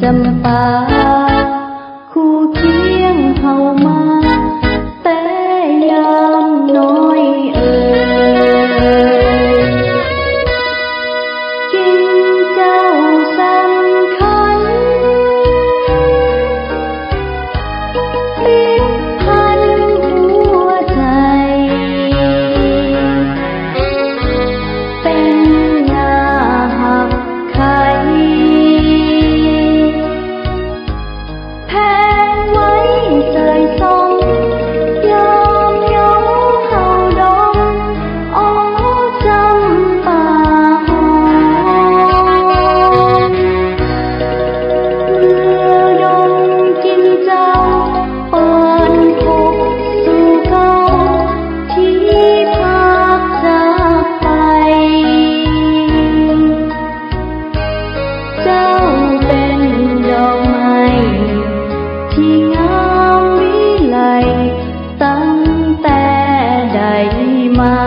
จำปาคู่เคียงเฮามาแต่ยามน้อยเอ่ยกินเจ้าสำคัญติดพันหัวใจเป็นยาหักไข้แพงไว้เสยทรงยามยงเฮาดงอ๋อจำปาหอมเมื่อดงกินเจ้าปานพบสู่เก่าที่พักจากไปเจ้าเป็นดอกไม้ที่งามวิไลตั้งแต่ได้มา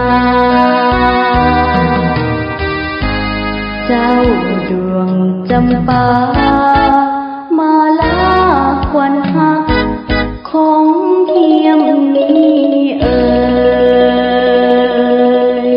เจ้าดวงจำปามาลาควันหักของเทียมนี้เอ่ย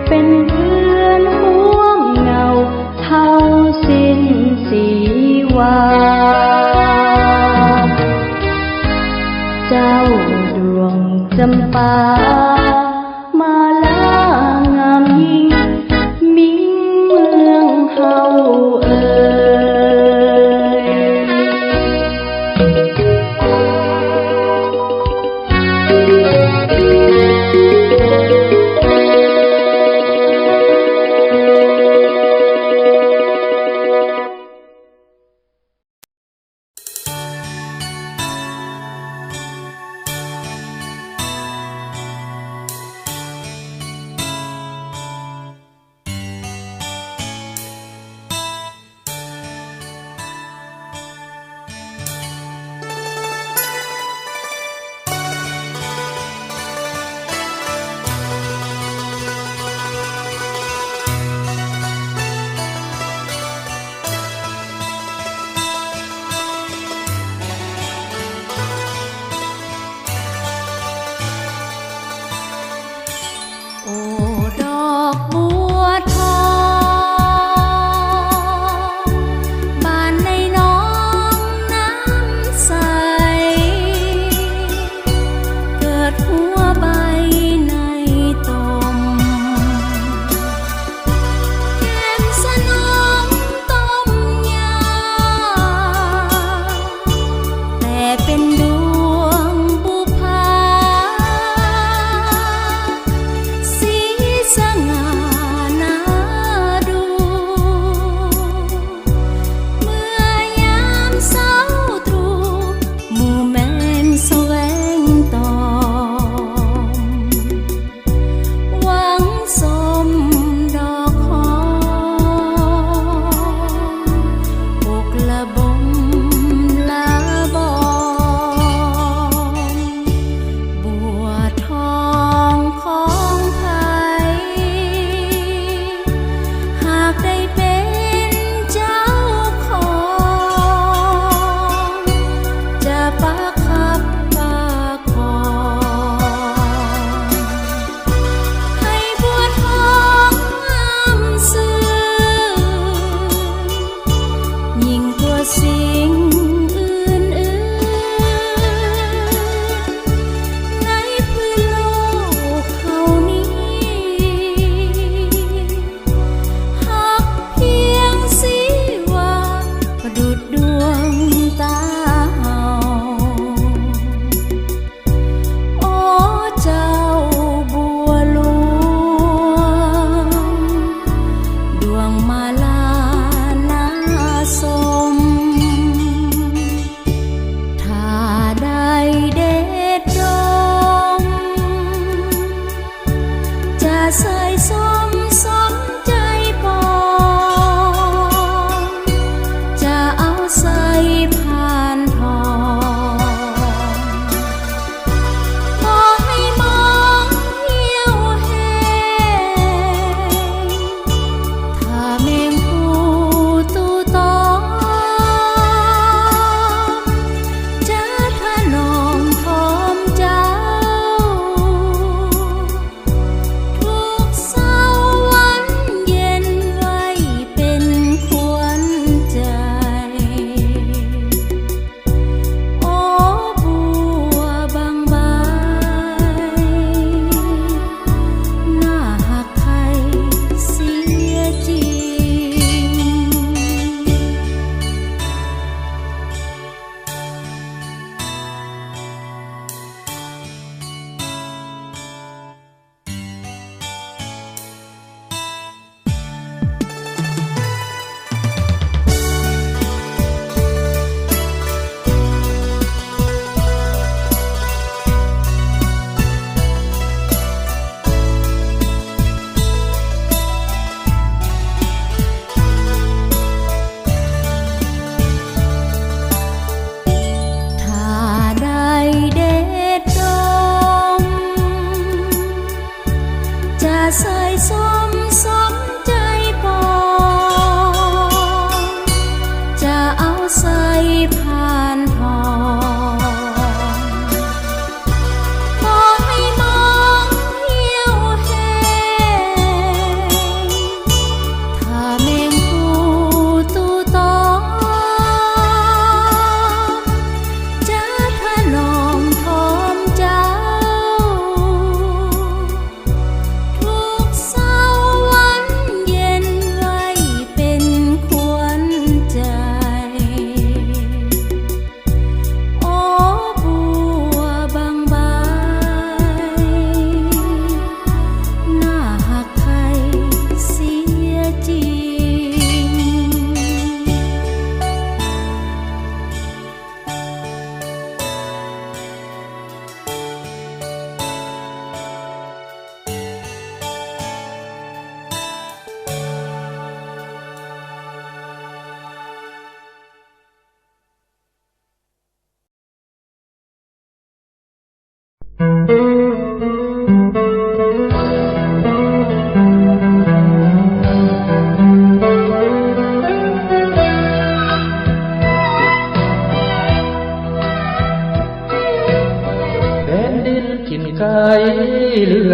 เป็นเพื่อนห่วงเงาเท่าสิ้นสีวาเจ้าดวงจำปามาลางามยิ่งมิ่งเมืองเฮา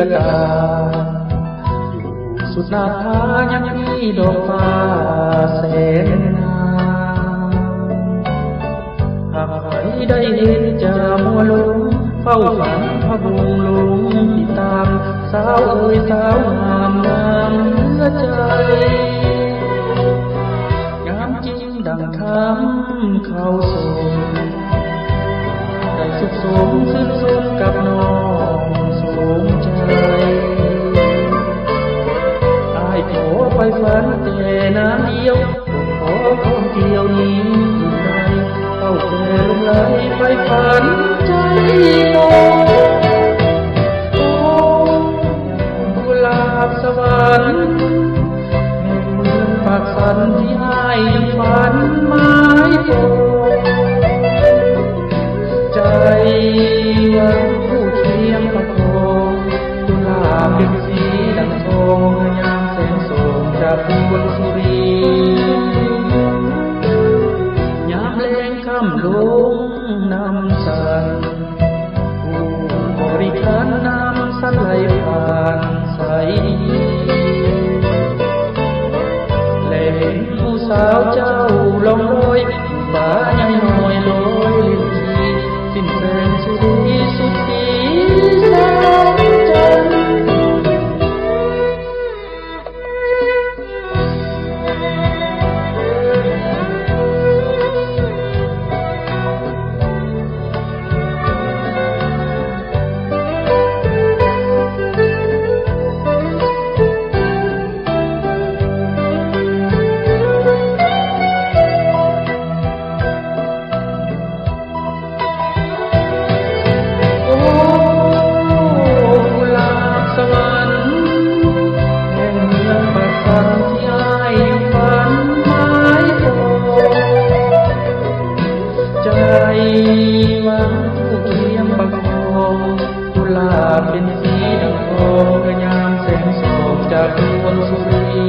ละกาอยู่สุดนาทายังมีดอกฟ้าแสนงามหากใครได้เห็นจะมัวหลงเฝ้าฝันพะวงหลงติดตามสาวเอ๋ยสาวงามงามเหลือใจงามจริงดังคำเขาส่งได้สุขสมซึ้งสมกับน้องสมใจอ้ายขอไปฝันแต่น้ำเดียวขอของเดียวนี้อยู่ในเฝ้าแต่ลงไหลไปฝันใจโตโอ้กุหลาบสวรรค์แห่งเมืองปากสันที่อ้ายยังฝันหมายปองใจหวังผู้เคียงประคองกุหลาบเป็นสีดังทองยามแสงส่องจากดวงสุรียามแลงค่ำลงน้ำสันผู้บริการน้ำสันไหลผ่านใสและเห็นผู้สาวเจ้าลองลอยฟ้าใหญ่น้อยลอยเล่นทีสิ้นแสงสุรีสุดสีแสงจันทร์หวังผู้เคียงประคองกุหลาบเป็นสีดังทองกระยามแสงส่องจากดวงสุรี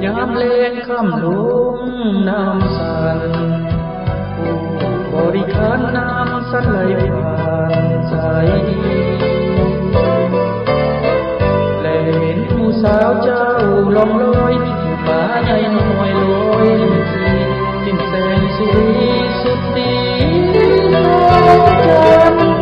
ยามแลงค่ำลงน้ำสันผู้บริการน้ำสันไหลผ่านใสและเห็นผู้สาวเจ้าลองลอยฟ้าใหญ่น้อยลอยเล่นทีสิ้นแสงสุรีสุดสีแสงจันทร์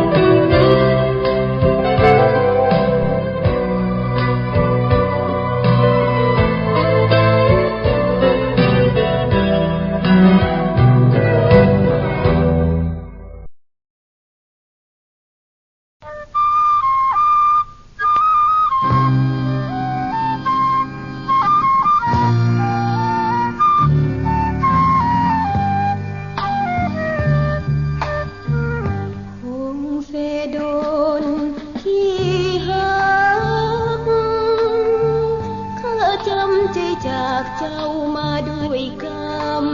จากเจ้ามาด้วยกรรม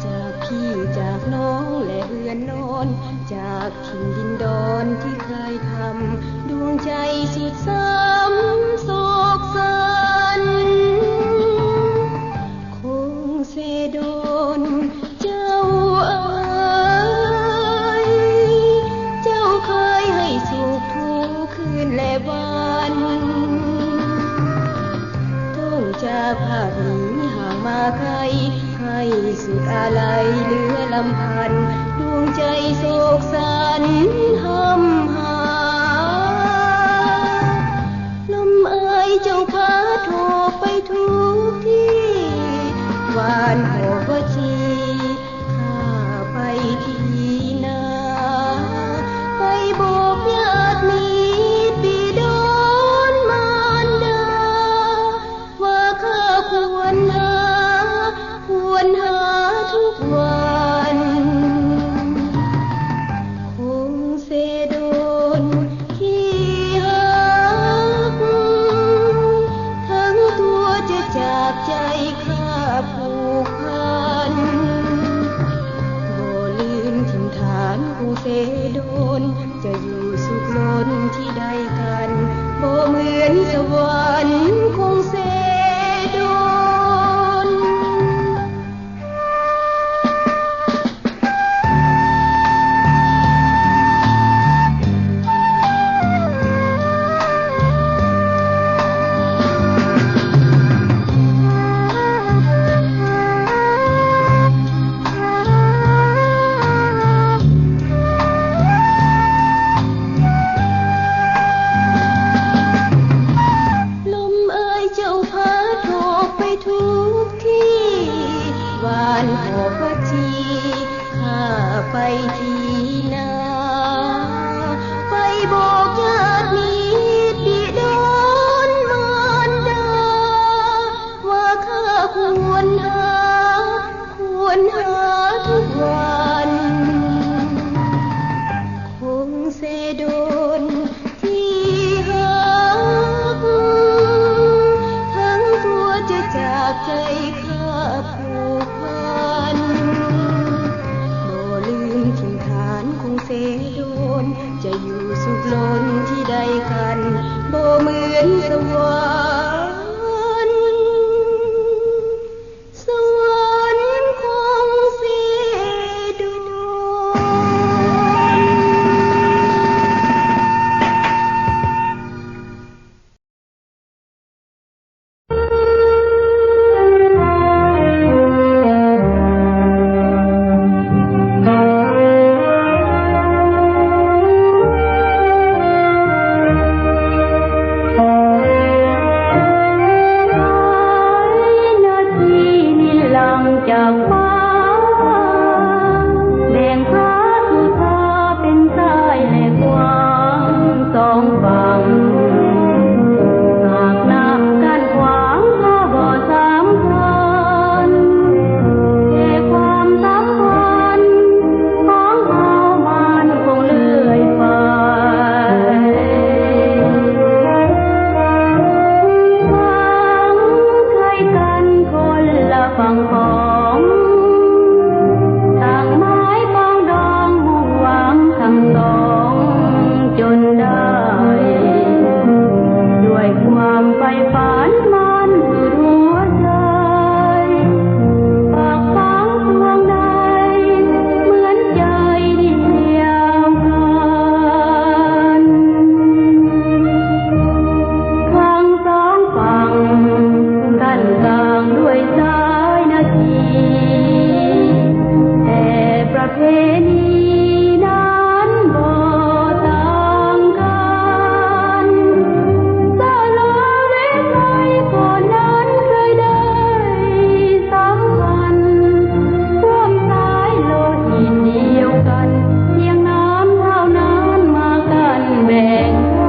จากพี่จากน้องและเอือนนอนจากถิ่นดินดอนที่เคยทำดวงใจสุดซ้ำโศกสันคงเสดนเจ้าเอ๋ยเจ้าเคยให้สุขทุกคืนและวันจากภาคนี้ห่างมาไกลให้สุดอาลัยเหลือลำพันดวงใจโศกสันห้ำหาลมเอ่ยเจ้าพาโทรไปทุกที่หวานหอกว่าชีข้าไปที่นาไปบอกญาติมิตรบิดามารดาว่าข้าควรหาทุกวันคงเสด สวรรค์สวรรค์ของเสียดวจากฟ้าแบ่งพระสุธาเป็นซ้ายและขวาสองฝั่งหากนับกันขวางก็บ่สำคัญแต่ความสัมพันธ์ของเรามันคงเลื่อยไปใครกันคนละฝั่งของต่างไม้ปองดองมุ่งหวังทั้งสองจนได้ด้วยความใฝ่ฝันมันสุดหัวใจฝากฝังดวงใดเหมือนใจที่เดียวกันทั้งสองฝั่งกันกลางด้วยสายนาทีแต่ประเพณีนั้นบ่ต่างกันสลาเล็กน้อยก่อนนั้นเคยได้สัมพันธ์ร่วมสายโลหิตเดียวกันเพียงน้ำเท่านั้นมากันแบ่งท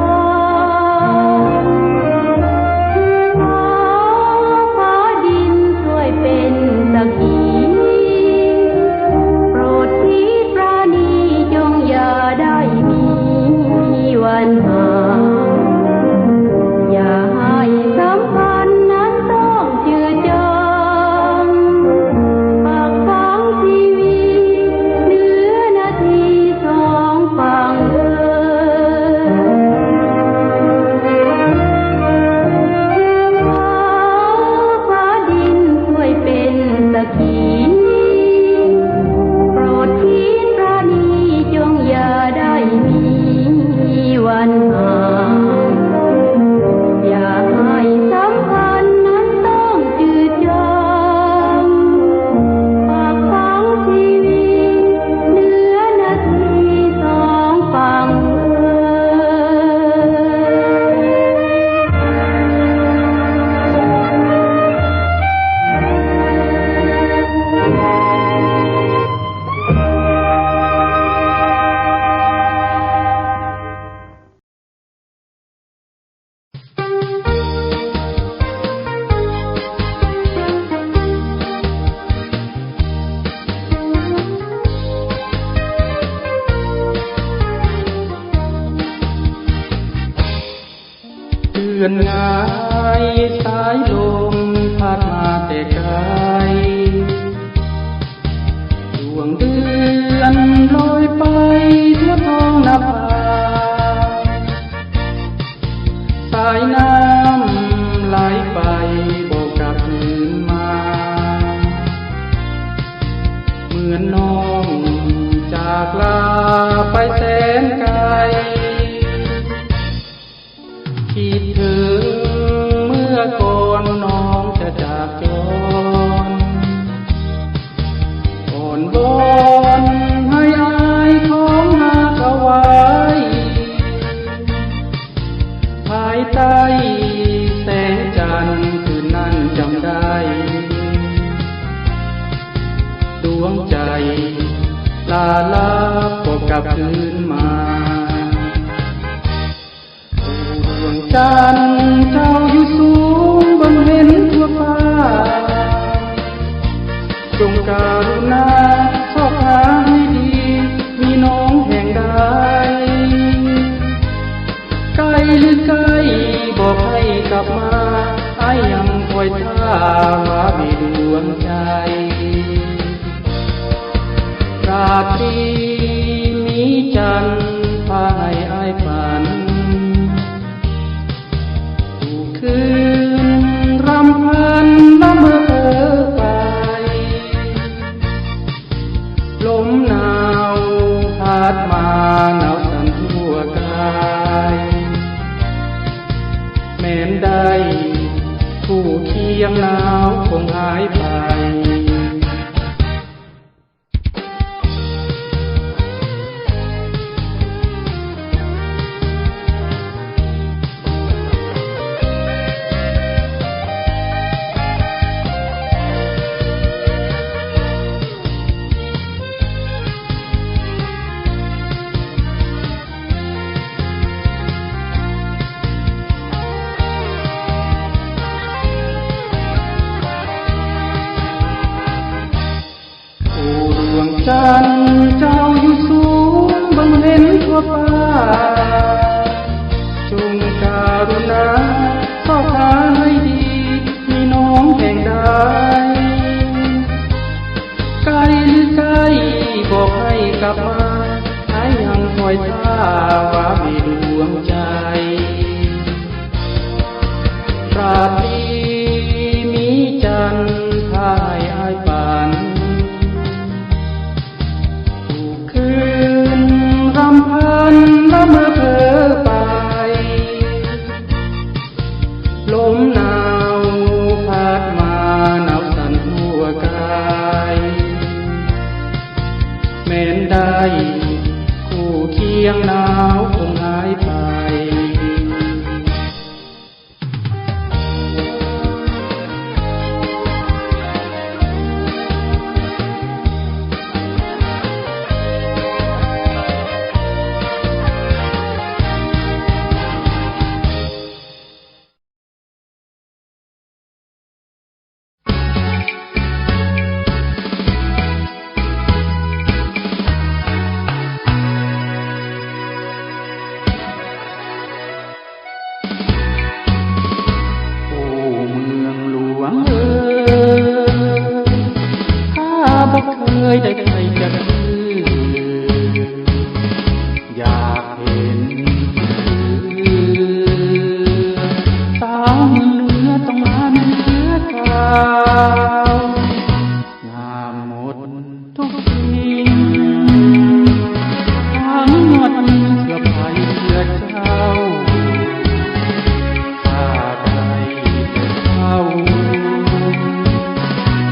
างฟ้าดินช่วยเป็นสักขีโปรดพิปราณีจงอย่าได้มีวันห่างอย่าให้สัมพันธ์นั้นต้องจืดจางฝากฝังชีวิตเหลือนาทีสองฝั่งฟ้าดินช่วยเป็นสักขีโปรดพิปราณีจงอย่าได้มีวันห่างอย่าให้สัมพันธ์นั้นต้องจืดจางฝากฝังชีวิตเหลือนาทีสองฝั่งเดือนงายสายลมพัดมาแต่ไกลดวงเดือนลอยไปทั่วท้องนภาสายน้ำไหลไปโบกกลับคืนมาเหมือนน้องจากลาไปแสนไกลคิดถึงเมื่อก่อนน้องจะจากจรอ่อนวอนให้อายของนาเอาไว้ภายใต้แสงจันทร์คืนนั้นจำได้ ดวงใจลาลับก็กลับคืนมาดวงจันทร์เจ้าอยู่สูงบนเห็นทั่วฟ้าจงการุณาชอบหาให้ดีมีน้องแห่งใดไกลหรือไกลบอกให้กลับมาอ้ายยังคอยท่าว่ามีดวงใจราตรีมีจันทร์พาให้อ้ายฝันด ม้นได้คู่เคียงหนาวคงหายไปจันทร์เจ้าอยู่สูงบังเห็นทั่วฟ้าจงการุณาเข้าหาให้ดีมีน้องแห่งใดไกลหรือไกลบอกให้กลับมาหายังคอยท่าว่ามีดวงใจราตรีมีจันทร์พายอายฝันรำพันละเมอเพ้อไปลมหนาวพัดมาหนาวสั่นทั่วกายแม้นได้คู่เคียงหนาวคงหายไปเคยได้ใครจะคืออยากเห็นสาวเมืองเหนือต้องมาเนื้อขาวงามหมดทุกสิ่งทั้งยอดเสื้อผ้าเสื้อเจ้าข้าได้แต่เฝ้า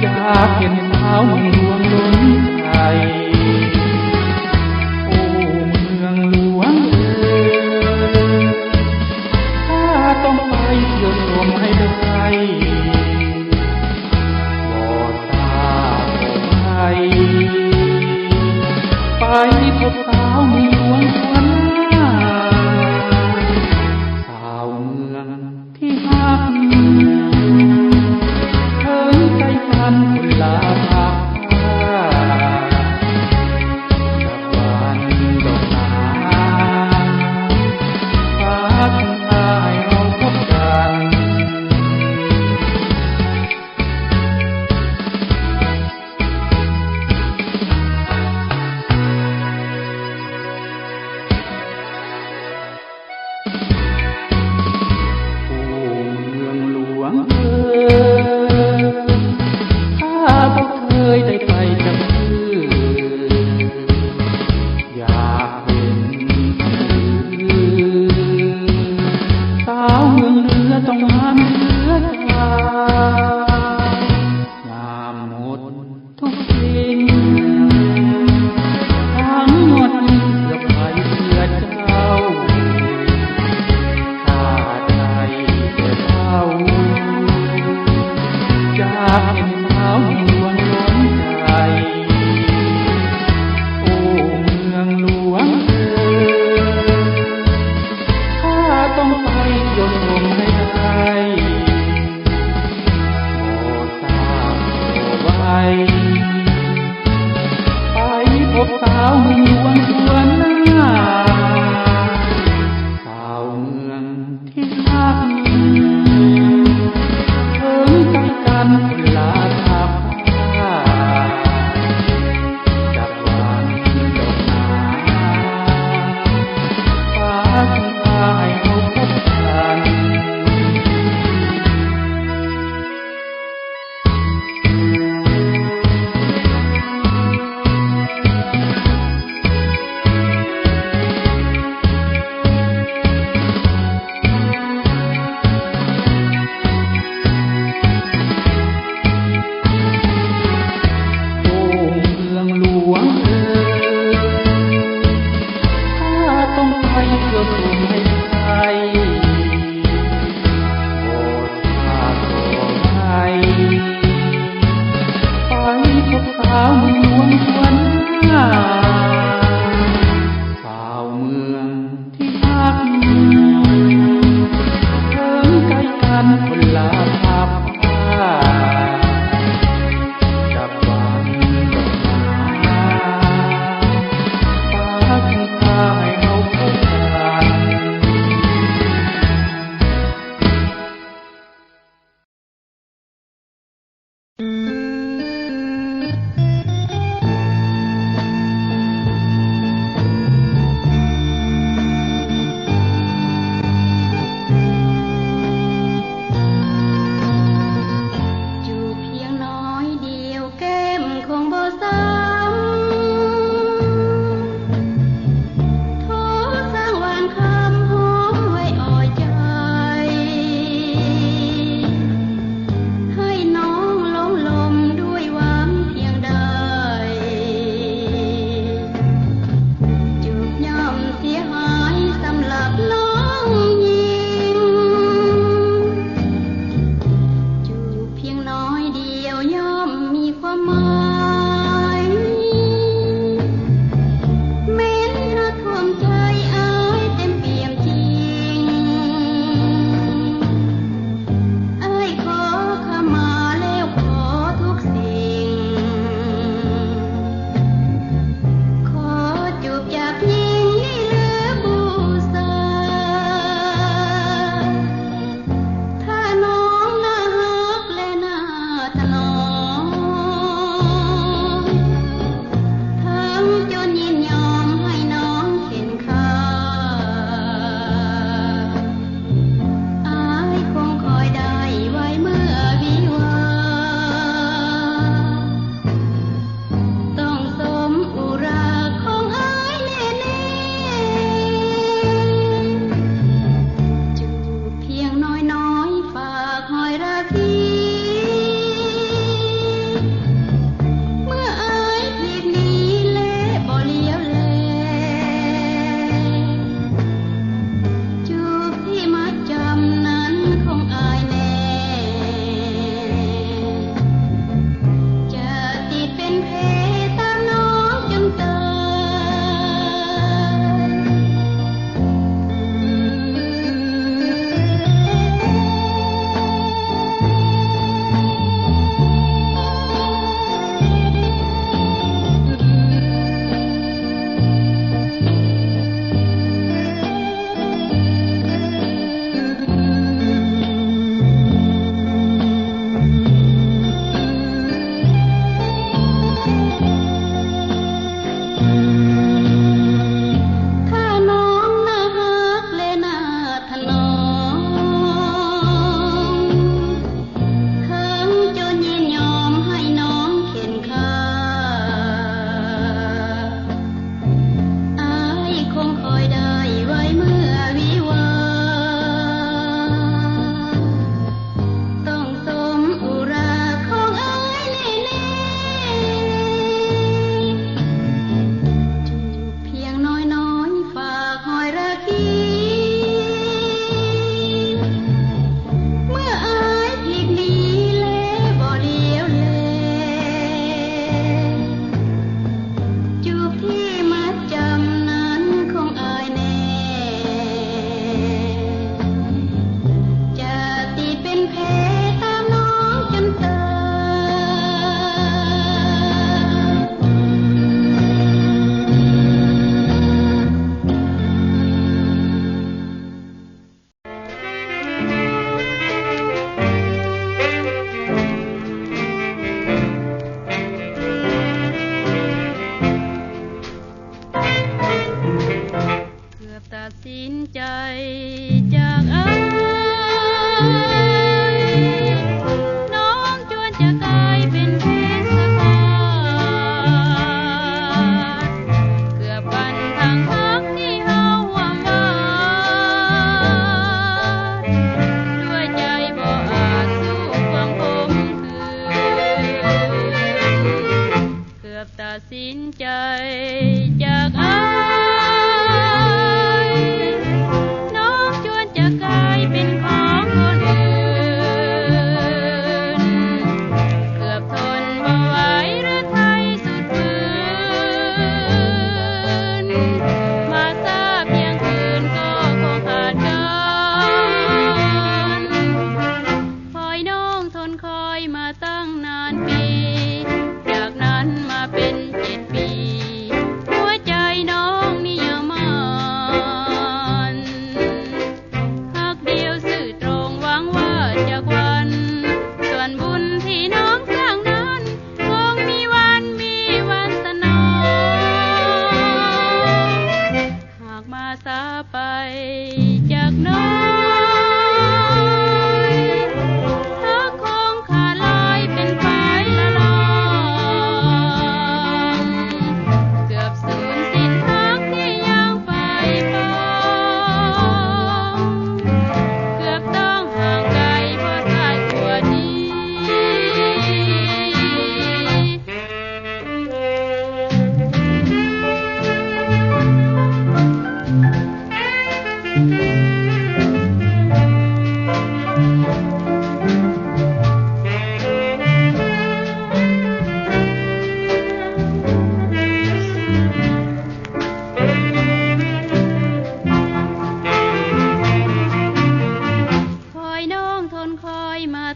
อยากเห็นสาวเมืองโอ้เมืองหลวงถ้าต้องไปเที่ยวชมให้ได้บ่ทราบไปพบสาวเมืองหลวงสาวเมืองที่ฮักเถิงใจกันคนลาพักถ้าบ่เคยได้ไปจับมืออยากเห็นสาวเมืองเหนือต้องงามเหนือชางามหมดทุกสิ่งทั้งหมดเสื้อผ้าเสื้อเจ้าข้าได้แต่เฝ้าอยากเห็นสาวเมืองหลวงใจโอ้เมืองหลวงถ้าต้องไปเที่ยวชมให้ได้บ่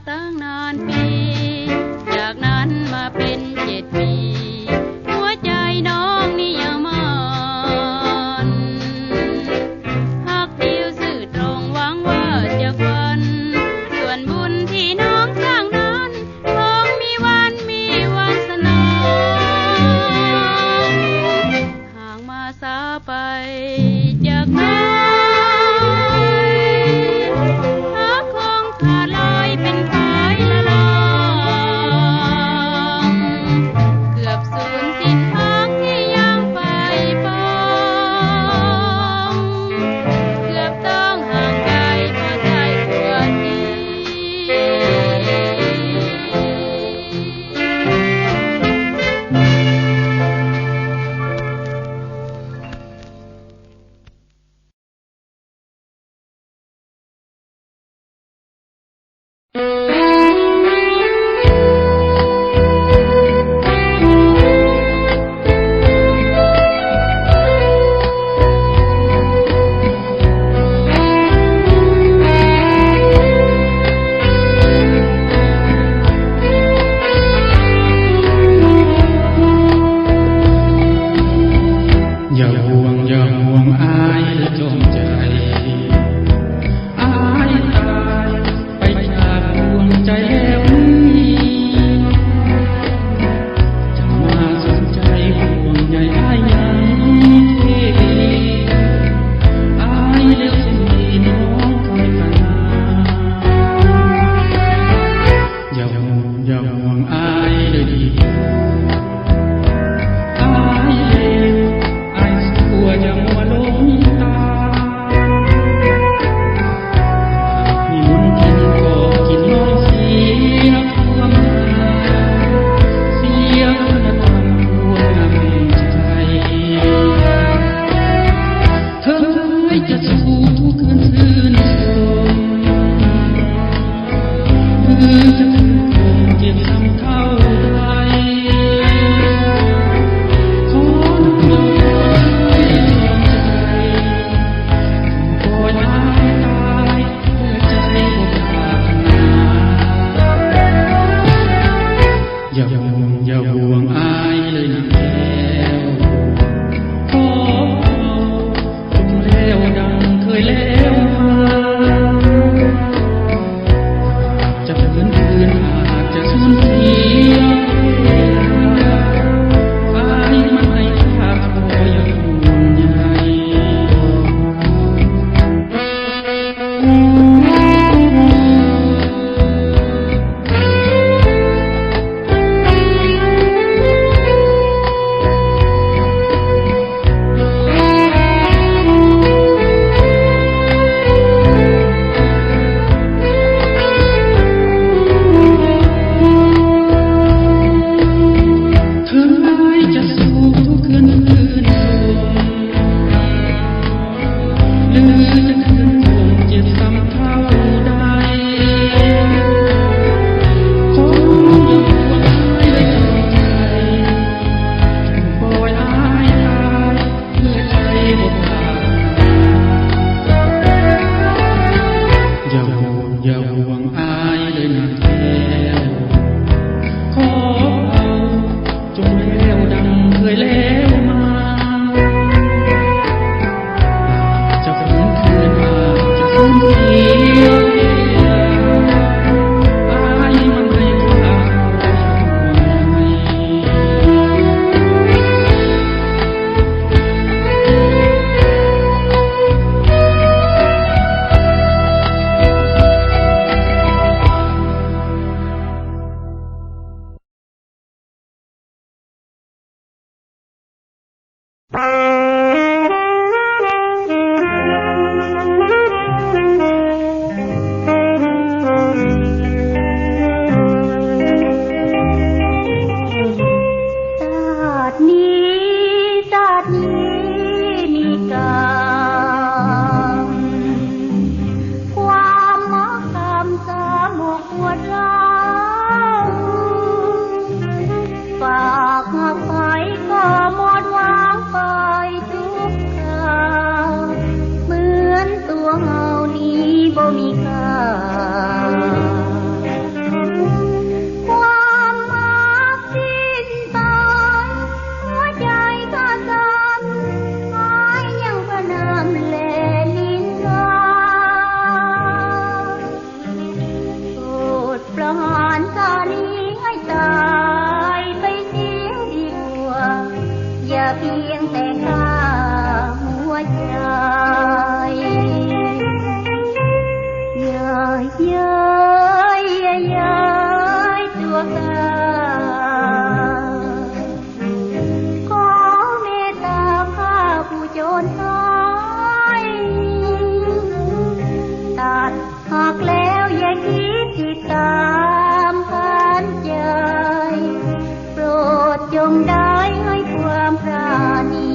ตั้งนานปีจากนั้นมาเป็น7 ปีหัวใจน้องนี่ยังมันหักเดียวซื่อตรงหวังว่าจะฝันส่วนบุญที่น้องสร้างนั้นคงมีวันสนองห่างมาสาไปจากน้อง ย้ายย้ายตัวกาขอเมตตาข้าผู้โจรน้อยตัดหักแล้วอย่าคิดติดตามพันใจโปรดจงได้ให้ความปราณี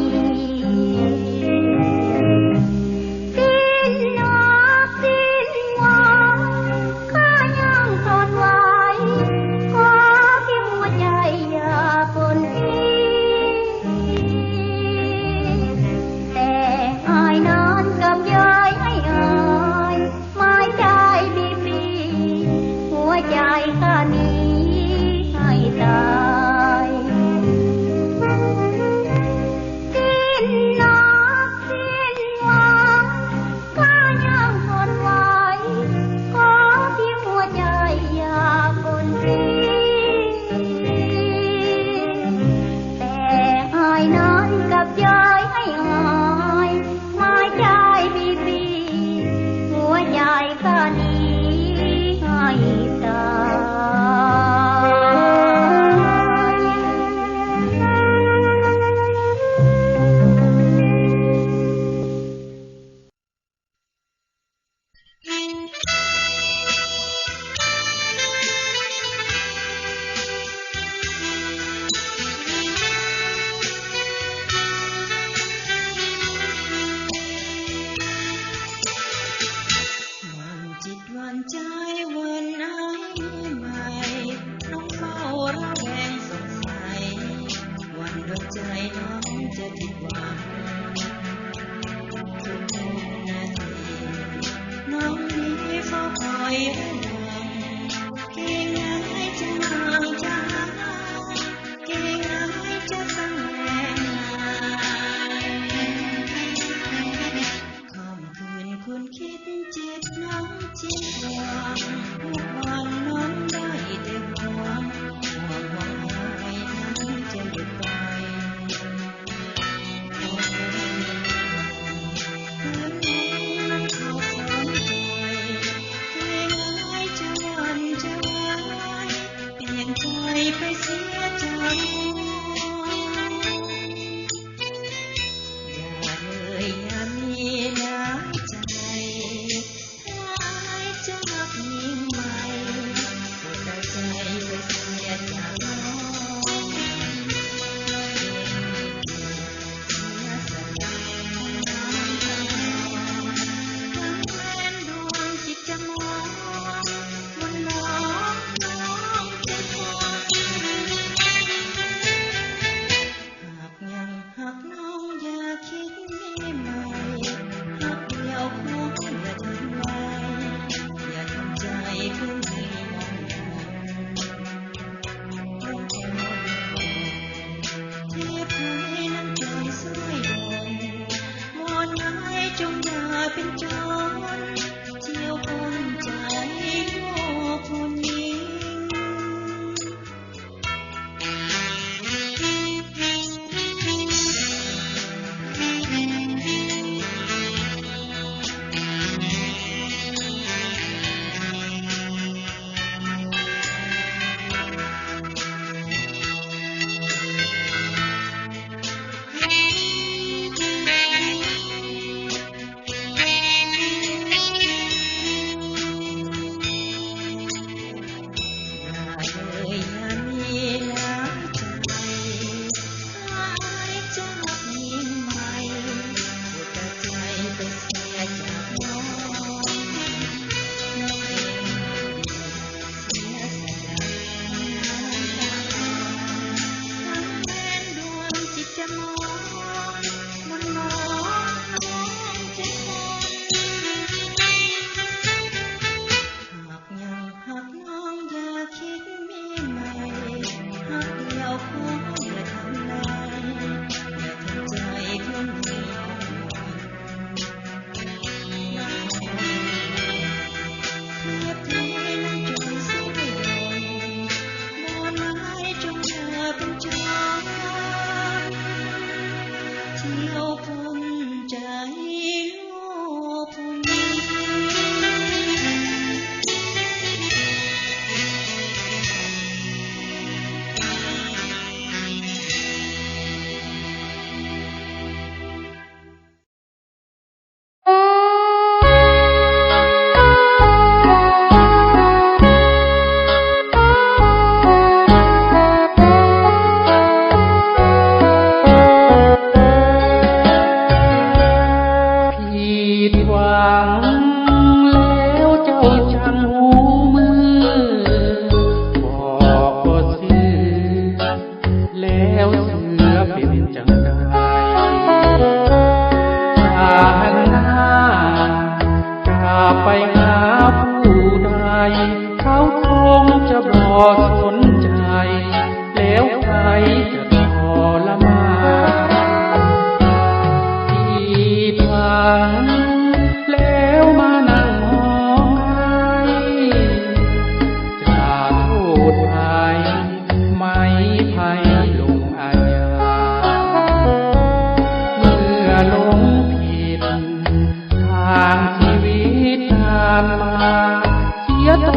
ยโต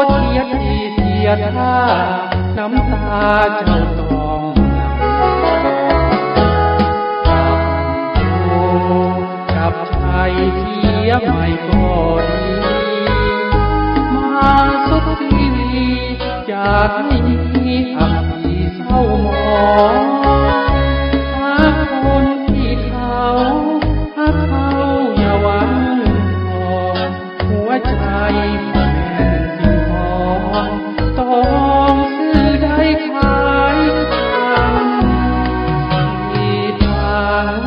เทียทีเทียท่าน้ำตาเจ้าต้องกับใจเทียไม่ก่อนมาสุดทีวีจากให้มีอับปีเศร้าหมองหาคนที่เขาหาเขาอย่าหวังทองหัวใจแม่นสิ่งของต้องซื้อได้ขายกันที่ทาง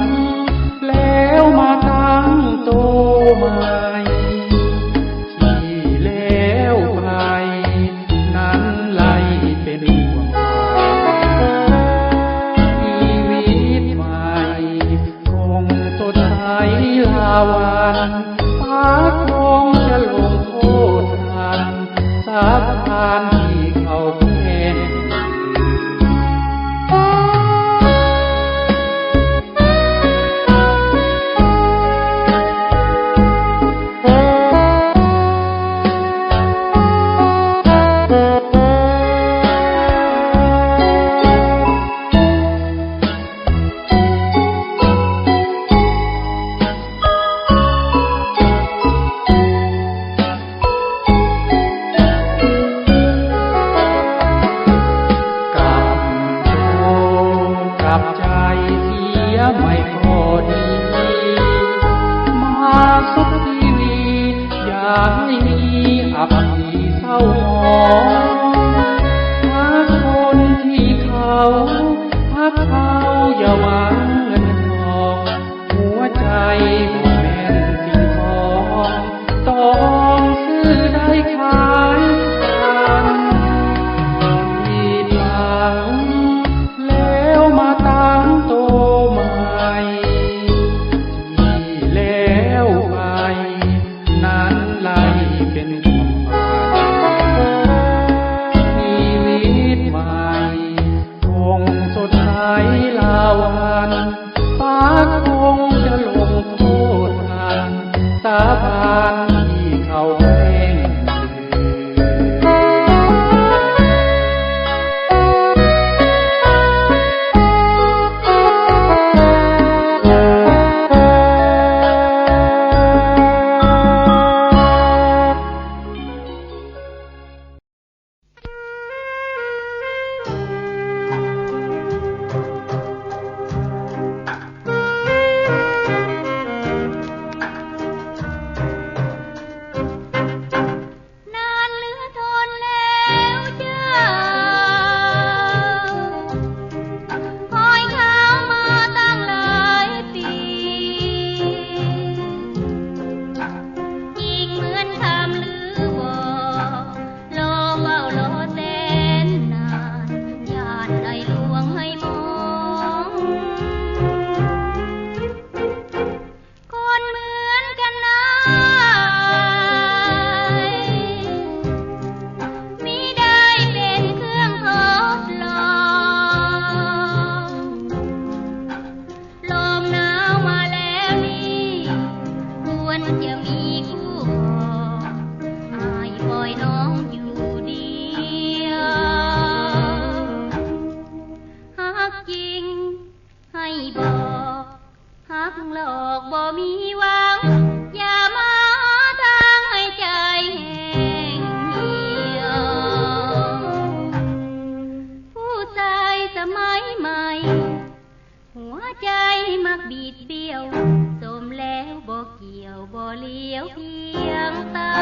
แล้วมาตั้งโตใหม่ที่แล้วไปนั้นไล่เป็นห่วงชีวิตใหม่คงสดใสลาวันฟ้าคงจะลงโทษทันสาบานที่เขาเป็น กับใจเสียไม่พอดีมาสุดทีวีอย่าให้มีอับปีเศร้าหมองหาคนที่เขาพักเขาอย่าหวังเงินทองหัวใจบ่แม่นสิ่งของต้องซื้อได้ขายกันที่หลังแล้วมาตั้งโตใหม่ที่แล้วไปนั้นไล่เป็นห่วงชีวิตใหม่คงสดใสลาวันฟ้าคงจะลงโทษทันสาบานที่เขาเพ่งหลอกบ่มีหวังอย่ามาทางให้ใจแห้งเหี่ยวผู้ชายสมัยใหม่หัวใจมักบิดเบี้ยวสมแล้วบ่เกี่ยวบ่เลี้ยวเพียงตา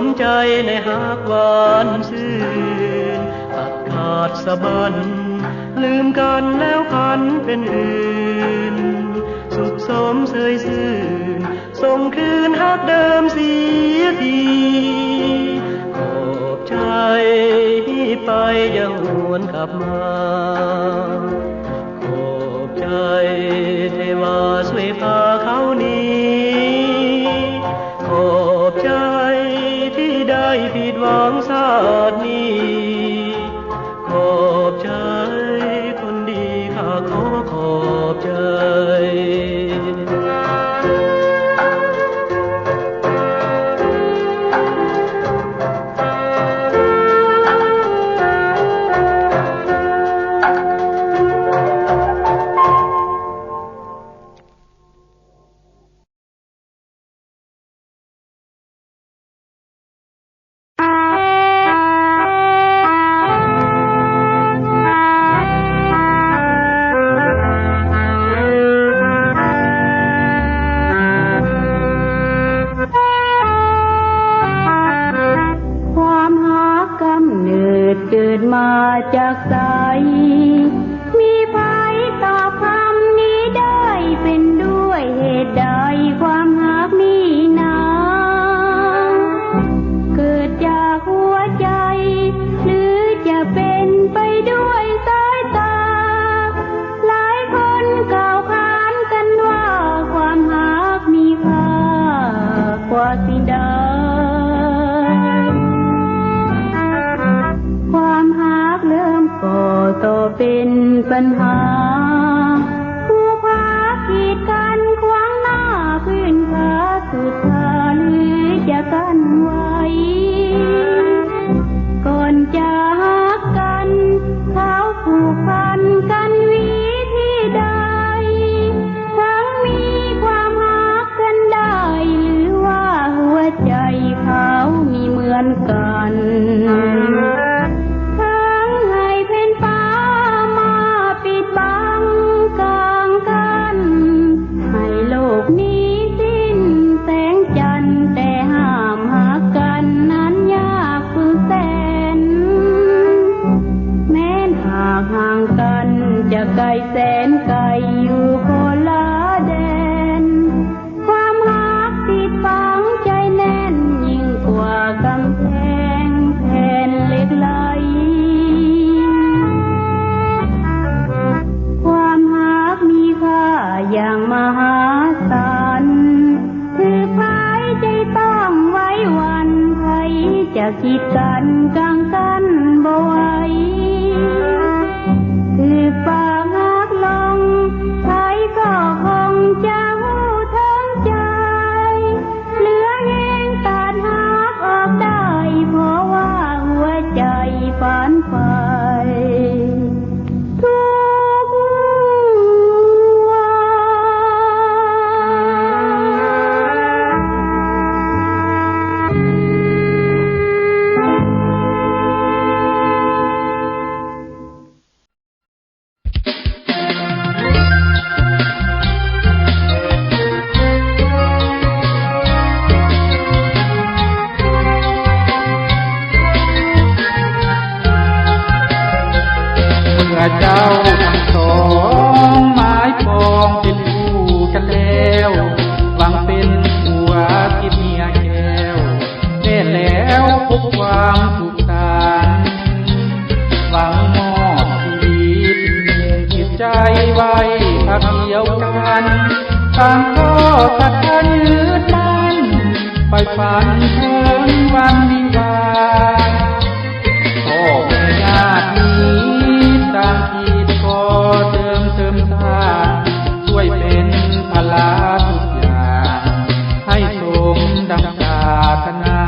มใจในหักหวานซื่นตัดขาดสะบันลืมกันแล้วพันเป็นอื่นสุขสมเสยซื่นส่งคืนหักเดิมเสียทีขอบใจไปยังหวนกลับมาขอบใจเทวาช่วยพาเขานี้ขอบใจที่ได้ผิดหวังชาตินี้ขอบใจคนดีข้าขอบใจจากใจมีภัยต่อคำนี้ได้เป็นด้วยเหตุใดความรักนี้นาเกิดจากหัวใจหรือจะเป็นไปด้วยสายตาหลายคนกล่าวขานกันว่าความรักมีค่ากว่าสิ่งใดก็ต่อเป็นปัญหาผู้พาขีดกันขวางหน้าพื้นผาสุดทางหรือจะกันไว้ก่อนจะหักกันเขาผูกพันกันวิธีใดทั้งมีความรักกันได้หรือว่าหัวใจเขามีเหมือนกันจะไกลแสนไกลอยู่คนละแดนความรักติดฝังใจแน่นยิ่งกว่ากำแพงแผ่นเหล็กไหลความรักมีค่าอย่างมหาศาลถือพายใจต้องไว้วันใครจะคิดกันกลางกันบ่ไหวถือปากหักลงใครก็คงจะหูทั้งใจเหลือแห้งตัดหักออกได้เพราะว่าหัวใจฝันไปทุกวันเจ้าทั้งสองหมายปองเป็นคู่กันแล้วหวังเป็นผัวที่เมียแก้วเล่นแล้วพบความสุขสันต์หวังมอบชีวิตจิตใจไว้พักเดียวกันต่างก็ตัดกันยืดมันไปฝันถึงวันวิวาห์พ่อแม่ญาติต่างคิดขอเติมทางช่วยเป็นพลาทุกอย่างให้สมดังปรารถนา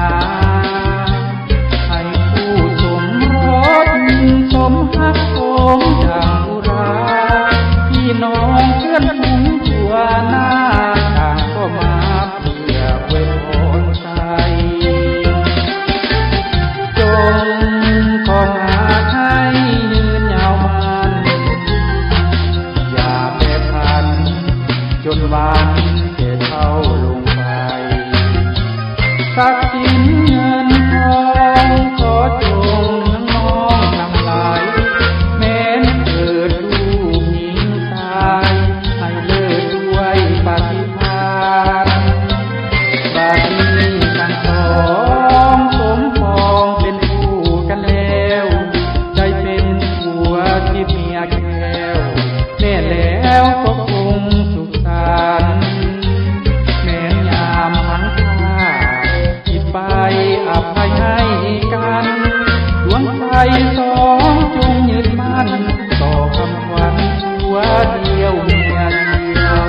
ให้ผู้สมรสสมฮักสมดังอุราพี่น้องเพื่อนฝูงทั่วหน้าต่างก็มาเพื่ออวยพรใจจ ยแก้วแม่แล้วก็คงสุขสันต์แม้ยามหันข้าผิดไปอภัยให้กันดวงใจสองจงยึดมั่นต่อคำขวัญชั่วเดียวเมียเดียว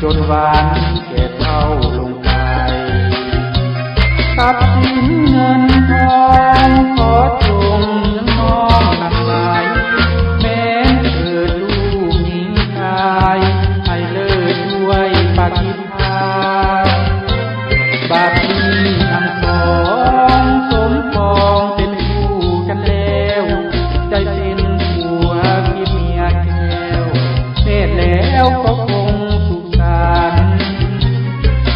จนวันแก่เท่าลงไปทรัพย์สินเงินทองขอจงน้อมนำไหลแม้เกิดลูกหญิงชายให้เลิศด้วยปฏิภาณบัดนี้ทั้งสองสมปองเป็นคู่กันแล้วใจเป็นผัวที่เมียแก้วเทศแล้วก็คง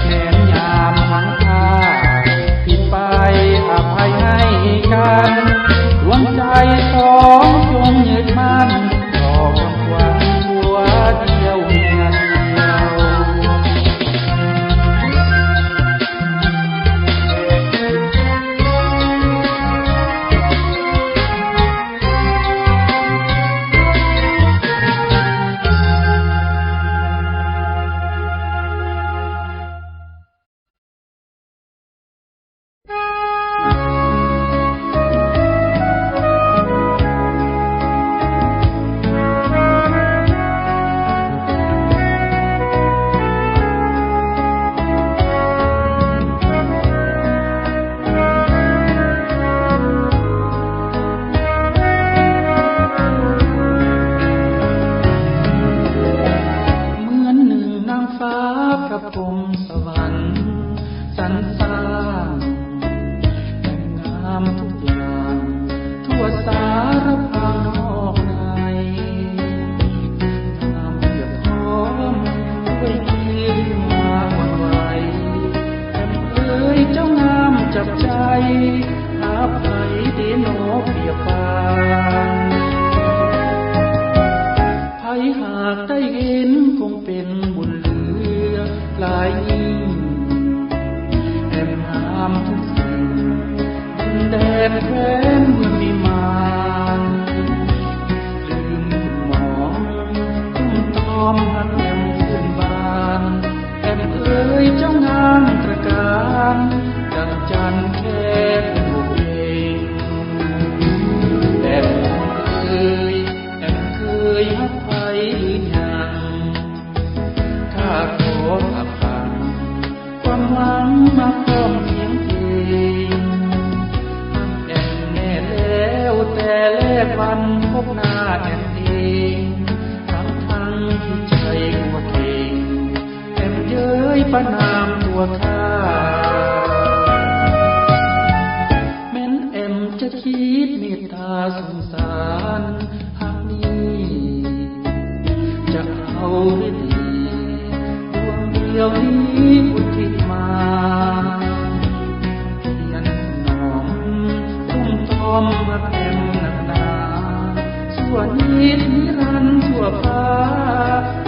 แม้นยามหันข้าผิดไปอภัยให้กันดวงใจสองจงยึดมั่นต่อคำขวัญผัวเดียวเมียเดียวกับผมสวรรค์สรรสร้างแต่งงามทุกอย่างทั่วสารพังนอกในงามเพียบพร้อมด้วยคิดมาวันไหวแต่เอ่ยเจ้างามจับใจหาไผเดโนเปรียบปานไผหากได้เห็นคงเป็นบุญหลายยิ่งแอบงามทุกสิ่งดินแดนแคว้นเมืองวิมานลืมคุณหมองตุ้มตอมหันแอมขึ้นบานแอมเอ่ยเจ้างามตระการดังจันทร์แค่ลูกเองแอมเคยฮักไผหรือยังข้าขอรับฟังความหวังมาพร้อมเสียงเพลงแอมแน่แล้วแต่แลกวันพบหน้าแอมเองทั้งที่ใจหัวเก่งแอมเย้ยประนามตัวข้าแม้นแอมจะคิดเมตตาสงสารหากนี้จะเอาหรือดีเดี๋ยวนี้อุทิศมาเพียนหนอมตุ้มทอมมาแผ่นหนักหนาส่วนนิดนิรันดร์ชั่วฟ้า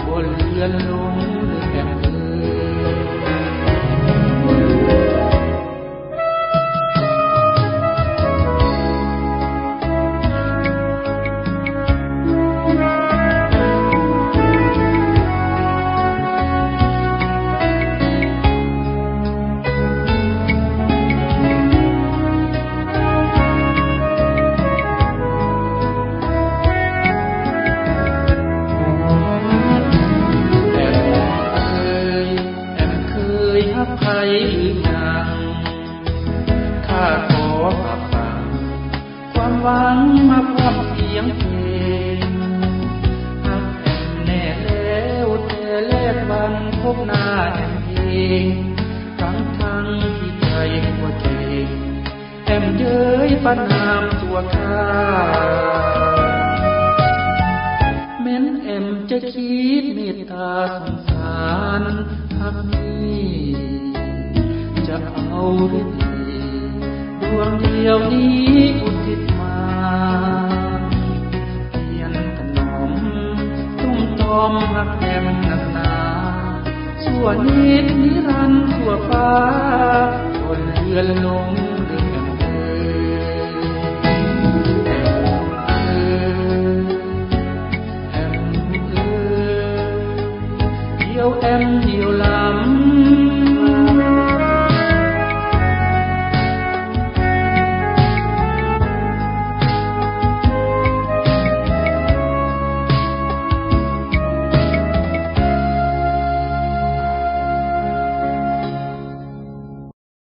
บนเรือนลงหรือแห่งไผหรือยังข้าขอรับฟังความหวังมาพร้อมเสียงเพลงฮักแอมแน่แล้วแต่แลกวันพบหน้าแอมเองทั้งที่ใจ หัวเก่งแอมเย้ยปานน้ำตัวข้าแม้นแอมจะคิดเมตตาสงสารหักนี้จะเอาหรือดีดวงเดียวนี้อุทิศมาเพียนถนอมตุ้มตอมหักแอมหนักหนาชั่วนิดนิรันดร์ชั่วฟ้าบนเรือนลงเรื่องเดียวแอมเดียวลา